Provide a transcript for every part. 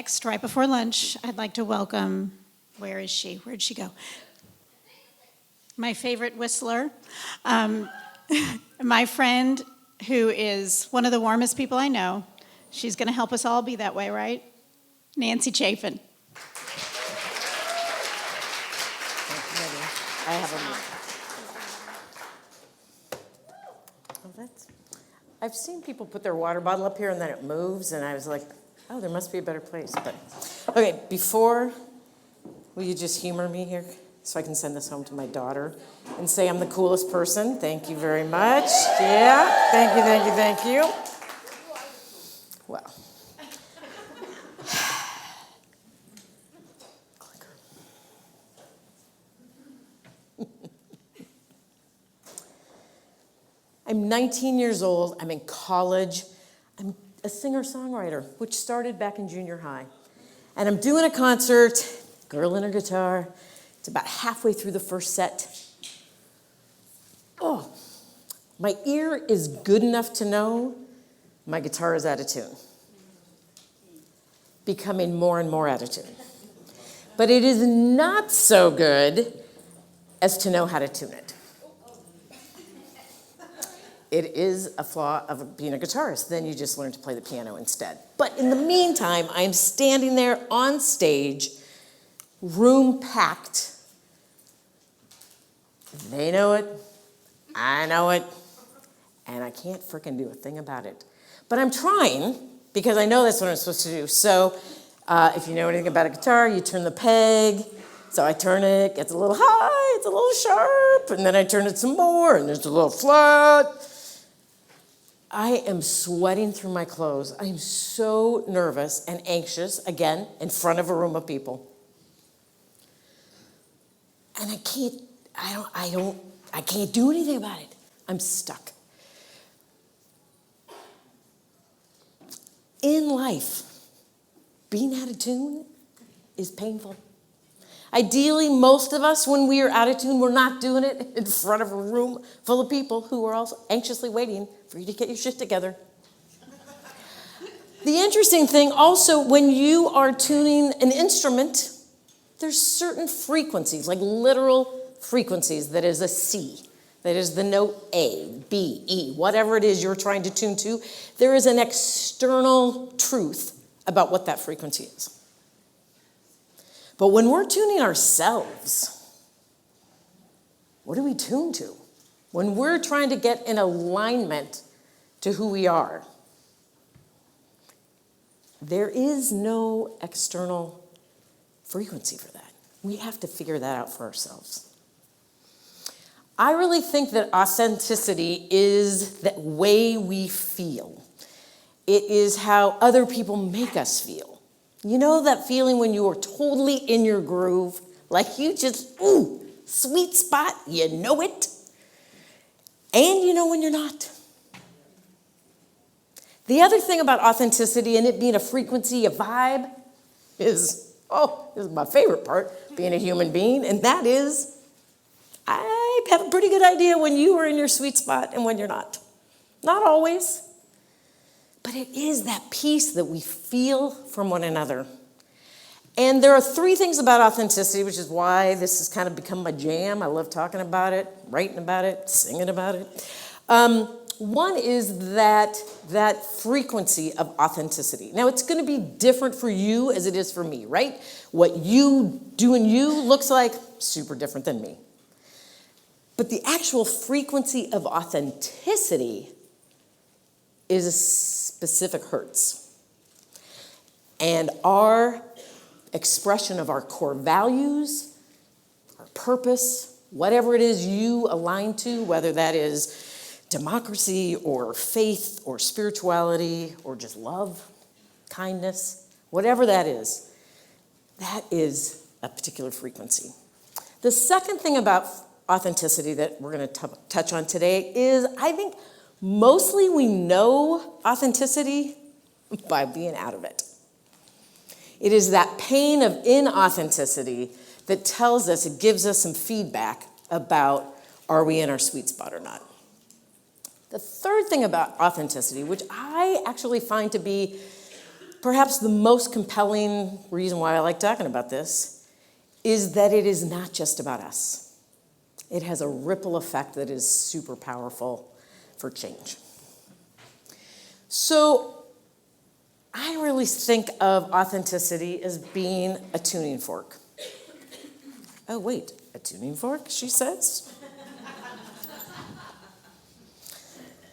Next, right before lunch, I'd like to welcome, where is she? Where'd she go? My favorite whistler, my friend who is one of the warmest people I know. She's going to help us all be that way, right? Nancy Chapin. I have a I've seen people put their water bottle up here and then it moves, and I was like, oh, there must be a better place. But okay, will you just humor me here so I can send this home to my daughter and say I'm the coolest person? Thank you very much. Yeah, thank you, thank you, thank you. Well. I'm 19 years old, I'm in college, I'm a singer-songwriter, which started back in junior high. And I'm doing a concert, girl and her guitar. It's about halfway through the first set. Oh, my ear is good enough to know my guitar is out of tune. Becoming more and more out of tune. But it is not so good as to know how to tune it. It is a flaw of being a guitarist. Then you just learn to play the piano instead. But in the meantime, I'm standing there on stage, room packed. They know it, I know it, and I can't frickin' do a thing about it. But I'm trying, because I know that's what I'm supposed to do. So if you know anything about a guitar, you turn the peg. So I turn it, gets a little high, it's a little sharp, and then I turn it some more, and there's a little flat. I am sweating through my clothes. I am so nervous and anxious, again, in front of a room of people. And I can't do anything about it. I'm stuck. In life, being out of tune is painful. Ideally, most of us, when we are out of tune, we're not doing it in front of a room full of people who are also anxiously waiting for you to get your shit together. The interesting thing also, when you are tuning an instrument, there's certain frequencies, like literal frequencies, that is a C, that is the note A, B, E, whatever it is you're trying to tune to. There is an external truth about what that frequency is. But when we're tuning ourselves, what do we tune to? When we're trying to get in alignment to who we are, there is no external frequency for that. We have to figure that out for ourselves. I really think that authenticity is the way we feel. It is how other people make us feel. You know that feeling when you are totally in your groove, like you just, sweet spot, you know it, and you know when you're not. The other thing about authenticity and it being a frequency, a vibe, is this is my favorite part, being a human being, and that is, I have a pretty good idea when you are in your sweet spot and when you're not. Not always. But it is that peace that we feel from one another. And there are three things about authenticity, which is why this has kind of become my jam. I love talking about it, writing about it, singing about it. One is that frequency of authenticity. Now, it's going to be different for you as it is for me, right? What you do in you looks like super different than me. But the actual frequency of authenticity is a specific hertz. And our expression of our core values, our purpose, whatever it is you align to, whether that is democracy or faith or spirituality or just love, kindness, whatever that is a particular frequency. The second thing about authenticity that we're going to touch on today is, I think, mostly we know authenticity by being out of it. It is that pain of inauthenticity that tells us, it gives us some feedback about, are we in our sweet spot or not? The third thing about authenticity, which I actually find to be Perhaps the most compelling reason why I like talking about this is that it is not just about us. It has a ripple effect that is super powerful for change. So I really think of authenticity as being a tuning fork. Oh, wait, a tuning fork, she says?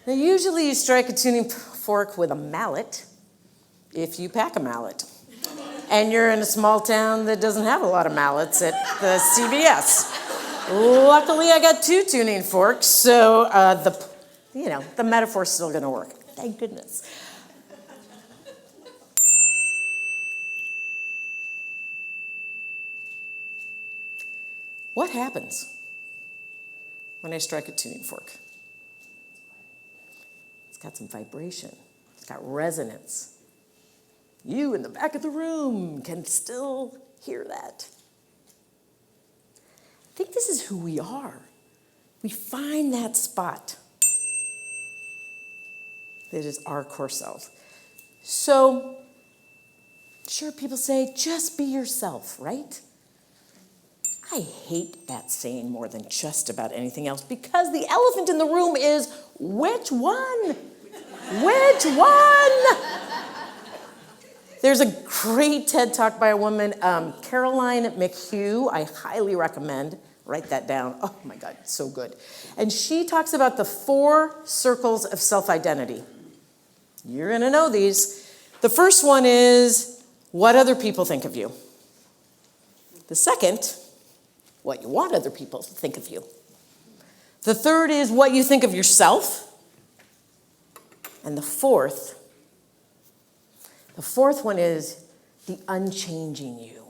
Now, usually you strike a tuning fork with a mallet if you pack a mallet. And you're in a small town that doesn't have a lot of mallets at the CVS. Luckily, I got 2 tuning forks, so the metaphor's still gonna work. Thank goodness. What happens when I strike a tuning fork? It's got some vibration. It's got resonance. You in the back of the room can still hear that. I think this is who we are. We find that spot that is our core self. So, sure, people say, just be yourself, right? I hate that saying more than just about anything else because the elephant in the room is, which one? Which one? There's a great TED Talk by a woman, Caroline McHugh, I highly recommend. Write that down. Oh my God, it's so good. And she talks about the 4 circles of self-identity. You're gonna know these. The first one is what other people think of you. The second, what you want other people to think of you. The third is what you think of yourself. And the fourth one is the unchanging you.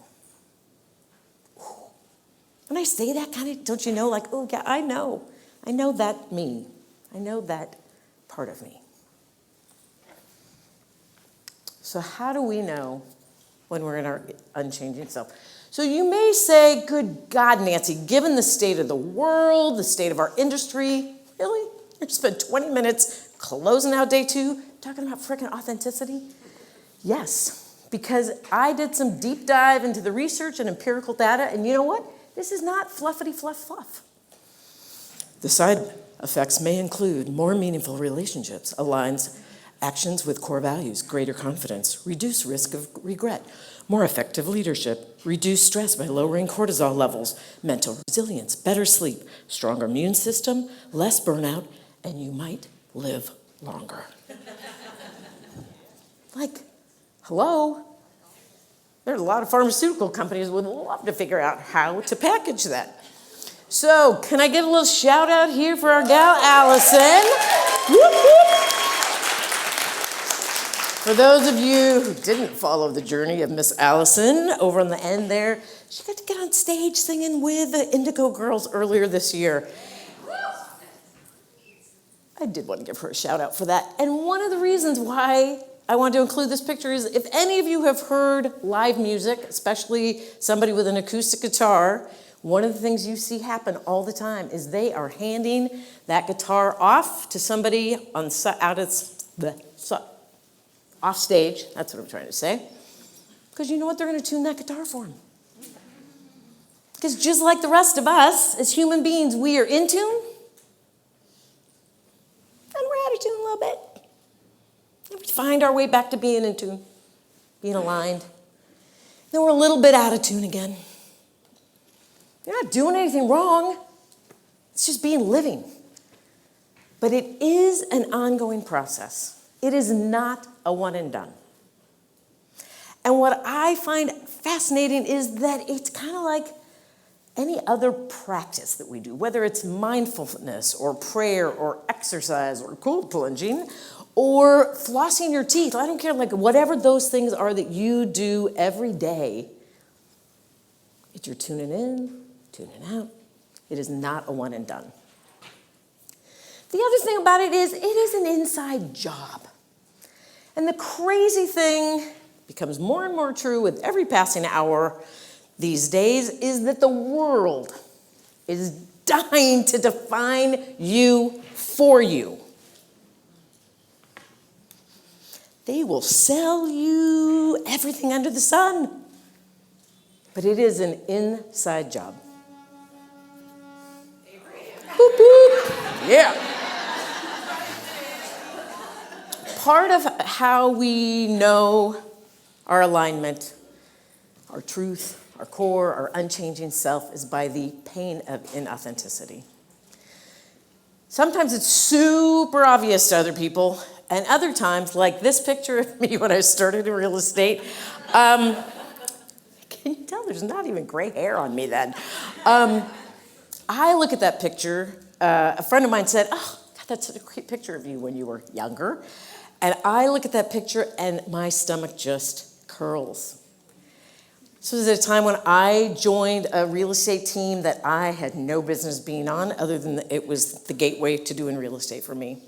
When I say that kind of, don't you know, like, oh yeah, I know that me. I know that part of me. So how do we know when we're in our unchanging self? So you may say, good God, Nancy, given the state of the world, the state of our industry, really? You're gonna spend 20 minutes closing out day 2 talking about frickin' authenticity? Yes, because I did some deep dive into the research and empirical data, and you know what? This is not fluffity fluff. The side effects may include more meaningful relationships, aligns actions with core values, greater confidence, reduced risk of regret, more effective leadership, reduced stress by lowering cortisol levels, mental resilience, better sleep, stronger immune system, less burnout, and you might live longer. Like, hello? There's a lot of pharmaceutical companies would love to figure out how to package that. So, can I get a little shout out here for our gal, Allison? Whoop, whoop. For those of you who didn't follow the journey of Miss Allison, over on the end there, she got to get on stage singing with the Indigo Girls earlier this year. I did want to give her a shout out for that. And one of the reasons why I wanted to include this picture is if any of you have heard live music, especially somebody with an acoustic guitar, one of the things you see happen all the time is they are handing that guitar off to somebody off stage, that's what I'm trying to say, because you know what, they're going to tune that guitar for them. Because just like the rest of us, as human beings, we are in tune, and we're out of tune a little bit. And we find our way back to being in tune, being aligned. Then we're a little bit out of tune again. You're not doing anything wrong. It's just being living. But it is an ongoing process. It is not a one and done. And what I find fascinating is that it's kind of like any other practice that we do, whether it's mindfulness or prayer or exercise or cold plunging or flossing your teeth. I don't care, like whatever those things are that you do every day, if you're tuning in, tuning out, it is not a one and done. The other thing about it is an inside job. And the crazy thing becomes more and more true with every passing hour these days is that the world is dying to define you for you. They will sell you everything under the sun. But it is an inside job. Boop, boop. Yeah. Part of how we know our alignment, our truth, our core, our unchanging self is by the pain of inauthenticity. Sometimes it's super obvious to other people, and other times, like this picture of me when I started in real estate, can you tell there's not even gray hair on me then? I look at that picture, a friend of mine said, oh, God, that's such a great picture of you when you were younger. And I look at that picture and my stomach just curls. This was at a time when I joined a real estate team that I had no business being on, other than it was the gateway to doing real estate for me.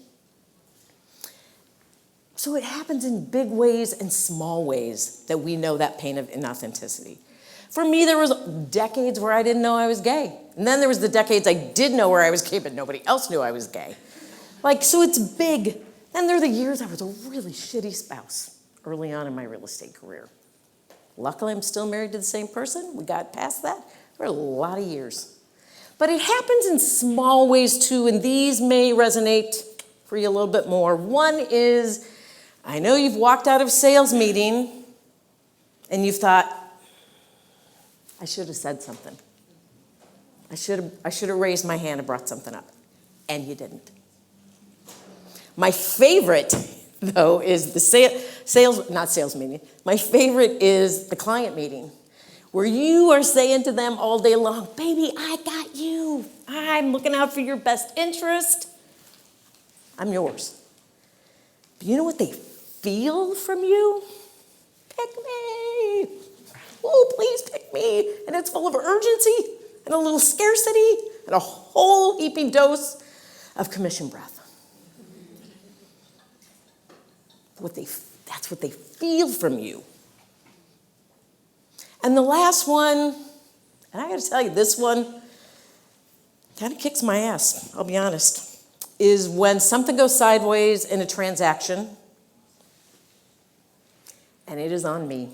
So it happens in big ways and small ways that we know that pain of inauthenticity. For me, there was decades where I didn't know I was gay. And then there was the decades I did know where I was gay, but nobody else knew I was gay. So it's big. Then there are the years I was a really shitty spouse early on in my real estate career. Luckily, I'm still married to the same person. We got past that for a lot of years. But it happens in small ways too, and these may resonate for you a little bit more. One is, I know you've walked out of a sales meeting and you've thought, I should have said something. I should have raised my hand and brought something up. And you didn't. My favorite, though, is the not sales meeting. My favorite is the client meeting, where you are saying to them all day long, baby, I got you. I'm looking out for your best interest. I'm yours. But you know what they feel from you? Pick me. Oh, please pick me. And it's full of urgency and a little scarcity and a whole heaping dose of commission breath. That's what they feel from you. And the last one, and I gotta tell you, this one kind of kicks my ass, I'll be honest, is when something goes sideways in a transaction, and it is on me.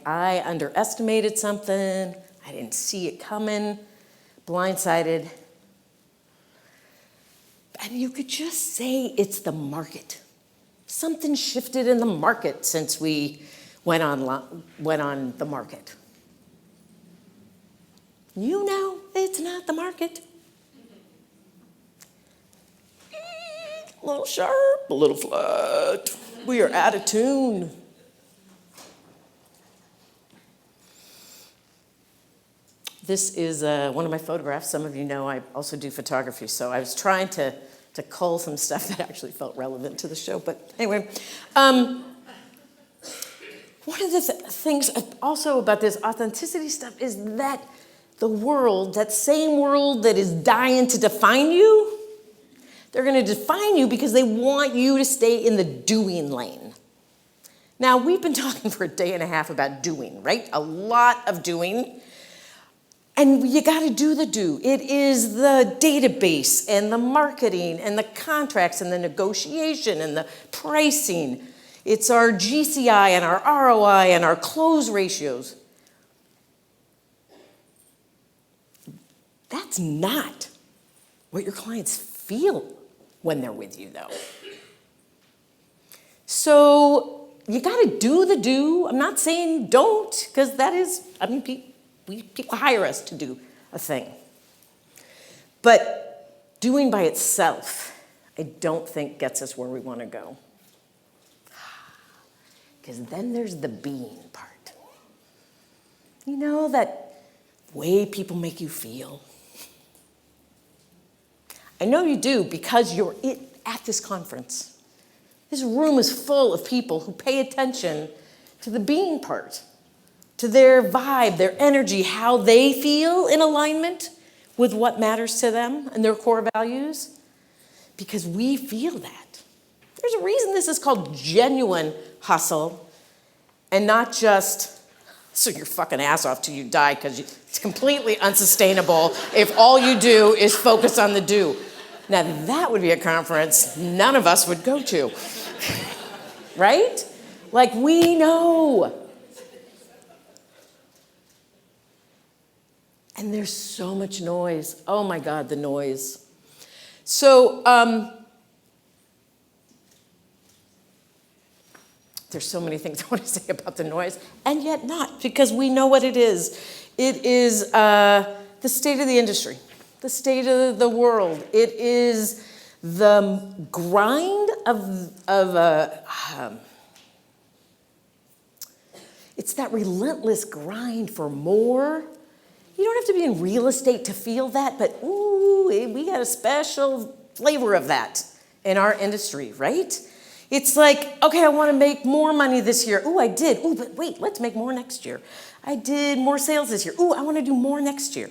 I underestimated something, I didn't see it coming, blindsided. And you could just say it's the market. Something shifted in the market since we went on the market. You know it's not the market. A little sharp, a little flat. We are out of tune. This is one of my photographs. Some of you know I also do photography, so I was trying to cull some stuff that actually felt relevant to the show. But anyway, one of the things also about this authenticity stuff is that the world, that same world that is dying to define you, they're going to define you because they want you to stay in the doing lane. Now, we've been talking for a day and a half about doing, right? A lot of doing. And you got to do the do. It is the database and the marketing and the contracts and the negotiation and the pricing. It's our GCI and our ROI and our close ratios. That's not what your clients feel when they're with you, though. So you got to do the do. I'm not saying don't, because that is, people hire us to do a thing. But doing by itself, I don't think gets us where we want to go. Because then there's the being part. You know, that way people make you feel. I know you do because you're at this conference. This room is full of people who pay attention to the being part, to their vibe, their energy, how they feel in alignment with what matters to them and their core values, because we feel that. There's a reason this is called genuine hustle and not just so your fucking ass off till you die, because it's completely unsustainable if all you do is focus on the do. Now that would be a conference none of us would go to. right? Like we know. And there's so much noise. Oh my God, the noise. So, there's so many things I want to say about the noise, and yet not, because we know what it is. It is the state of the industry, the state of the world. It is the grind it's that relentless grind for more. You don't have to be in real estate to feel that, but ooh, we got a special flavor of that in our industry, right? It's like, okay, I want to make more money this year. Ooh, I did. Ooh, but wait, let's make more next year. I did more sales this year. Ooh, I want to do more next year.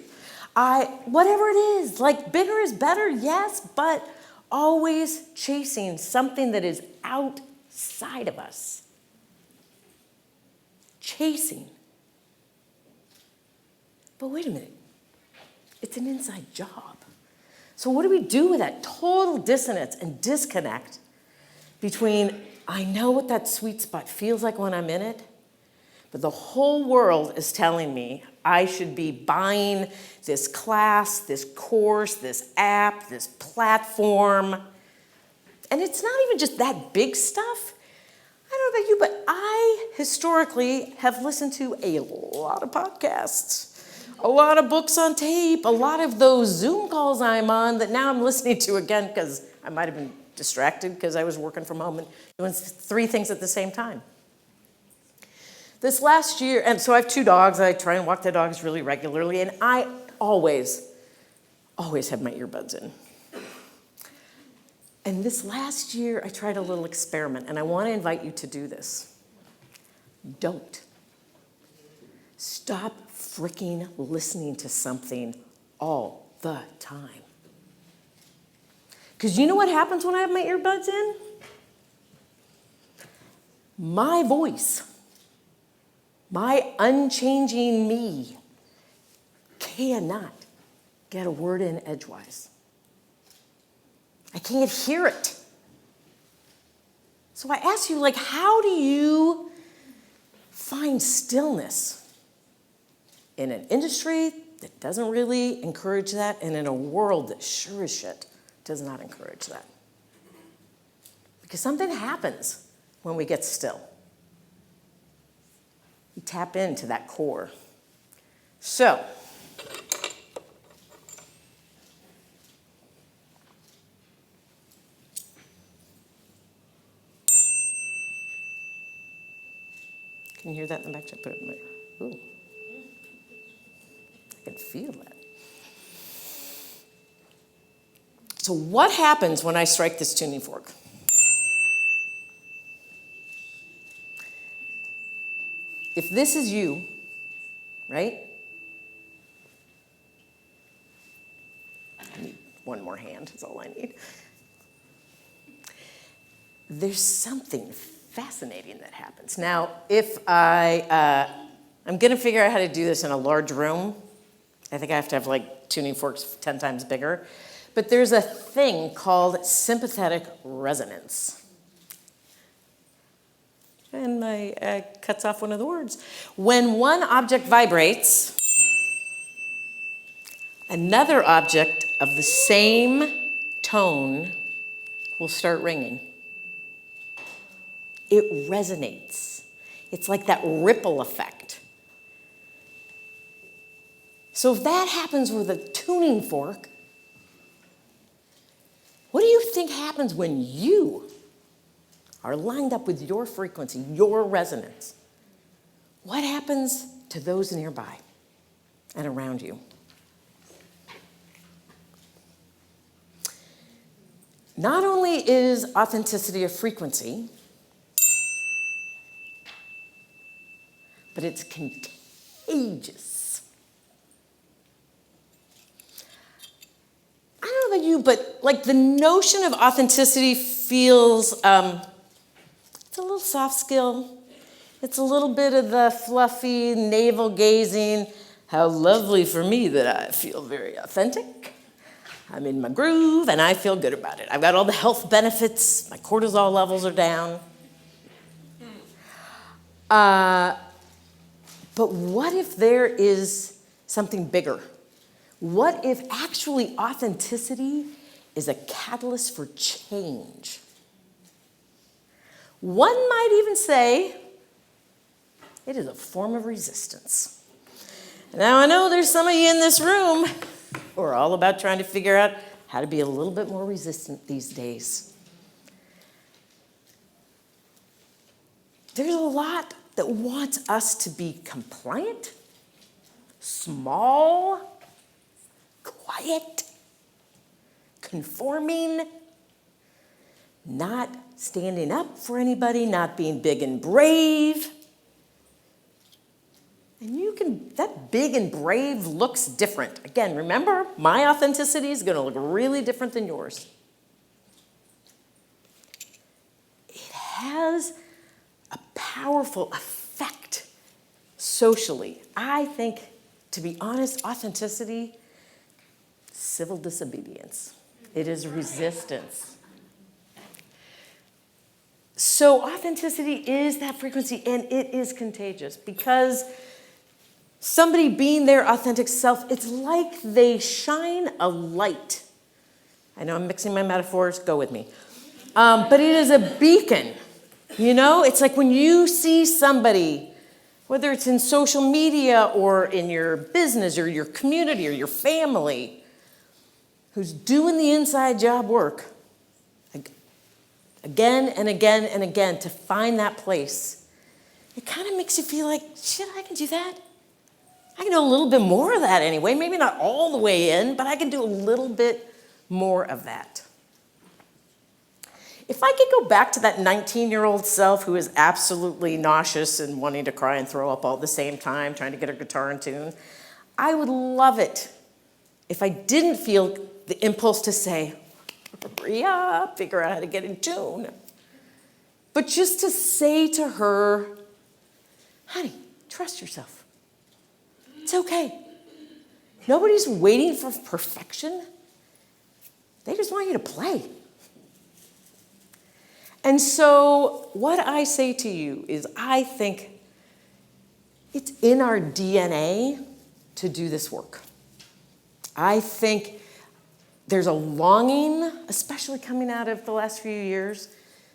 Whatever it is, like bigger is better, yes, but always chasing something that is outside of us. Chasing. But wait a minute, it's an inside job. So what do we do with that total dissonance and disconnect between, I know what that sweet spot feels like when I'm in it, but the whole world is telling me I should be buying this class, this course, this app, this platform. And it's not even just that big stuff. I don't know about you, but I historically have listened to a lot of podcasts, a lot of books on tape, a lot of those Zoom calls I'm on that now I'm listening to again because I might have been distracted because I was working from home and doing 3 things at the same time. This last year, and so I have 2 dogs. I try and walk the dogs really regularly, and I always have my earbuds in. And this last year, I tried a little experiment, and I want to invite you to do this. Don't. Stop freaking listening to something all the time. Because you know what happens when I have my earbuds in? My voice, my unchanging me, cannot get a word in edgewise. I can't hear it. So I ask you, like, how do you find stillness in an industry that doesn't really encourage that, and in a world that sure as shit does not encourage that? Because something happens when we get still. We tap into that core. So, can you hear that in the back? Put it in my, ooh. I can feel that. So what happens when I strike this tuning fork? If this is you, right? I need one more hand, that's all I need. There's something fascinating that happens. Now, if I'm gonna figure out how to do this in a large room. I think I have to have like tuning forks 10 times bigger. But there's a thing called sympathetic resonance. And my cuts off one of the words. When one object vibrates, another object of the same tone will start ringing. It resonates. It's like that ripple effect. So if that happens with a tuning fork, what do you think happens when you are lined up with your frequency, your resonance? What happens to those nearby and around you? Not only is authenticity a frequency, but it's contagious. I don't know about you, but like the notion of authenticity feels, it's a little soft skill. It's a little bit of the fluffy, navel-gazing, how lovely for me that I feel very authentic. I'm in my groove and I feel good about it. I've got all the health benefits, my cortisol levels are down. But what if there is something bigger? What if actually authenticity is a catalyst for change? One might even say it is a form of resistance. Now, I know there's some of you in this room who are all about trying to figure out how to be a little bit more resistant these days. There's a lot that wants us to be compliant, small, quiet, conforming, not standing up for anybody, not being big and brave. And that big and brave looks different. Again, remember, my authenticity is going to look really different than yours. It has a powerful effect socially. I think, to be honest, authenticity, civil disobedience. It is resistance. So authenticity is that frequency, and it is contagious because somebody being their authentic self, it's like they shine a light. I know I'm mixing my metaphors, go with me. But it is a beacon. You know, it's like when you see somebody, whether it's in social media or in your business or your community or your family, who's doing the inside job work again and again and again to find that place, it kind of makes you feel like, shit, I can do that. I can do a little bit more of that anyway. Maybe not all the way in, but I can do a little bit more of that. If I could go back to that 19-year-old self who is absolutely nauseous and wanting to cry and throw up all at the same time, trying to get her guitar in tune, I would love it if I didn't feel the impulse to say, hurry up, figure out how to get in tune. But just to say to her, honey, trust yourself. It's okay. Nobody's waiting for perfection. They just want you to play. And so what I say to you is I think it's in our DNA to do this work. I think there's a longing, especially coming out of the last few years,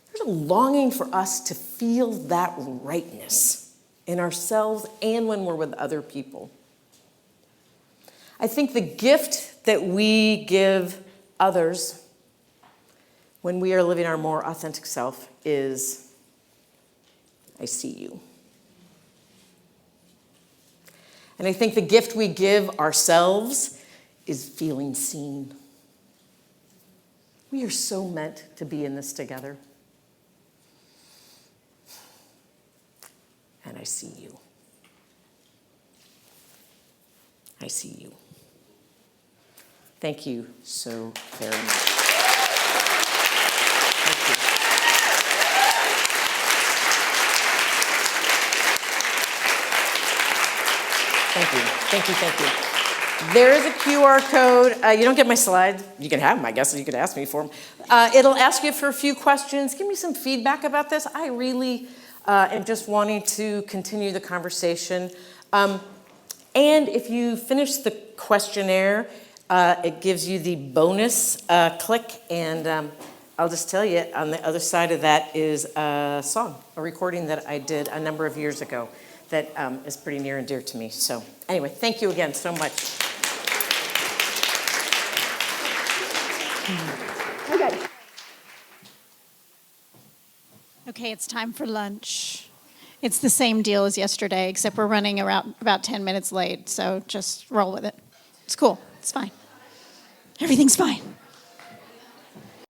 there's a longing for us to feel that rightness in ourselves and when we're with other people. I think the gift that we give others when we are living our more authentic self is, I see you. And I think the gift we give ourselves is feeling seen. We are so meant to be in this together. And I see you. I see you. Thank you so very much. Thank you. Thank you, thank you. There is a QR code. You don't get my slides. You can have them, I guess, you could ask me for them. It'll ask you for a few questions. Give me some feedback about this. I really am just wanting to continue the conversation. And if you finish the questionnaire, it gives you the bonus click. And I'll just tell you, on the other side of that is a song, a recording that I did a number of years ago that is pretty near and dear to me. So anyway, thank you again so much. Okay, it's time for lunch. It's the same deal as yesterday, except we're running around about 10 minutes late, so just roll with it. It's cool. It's fine. Everything's fine.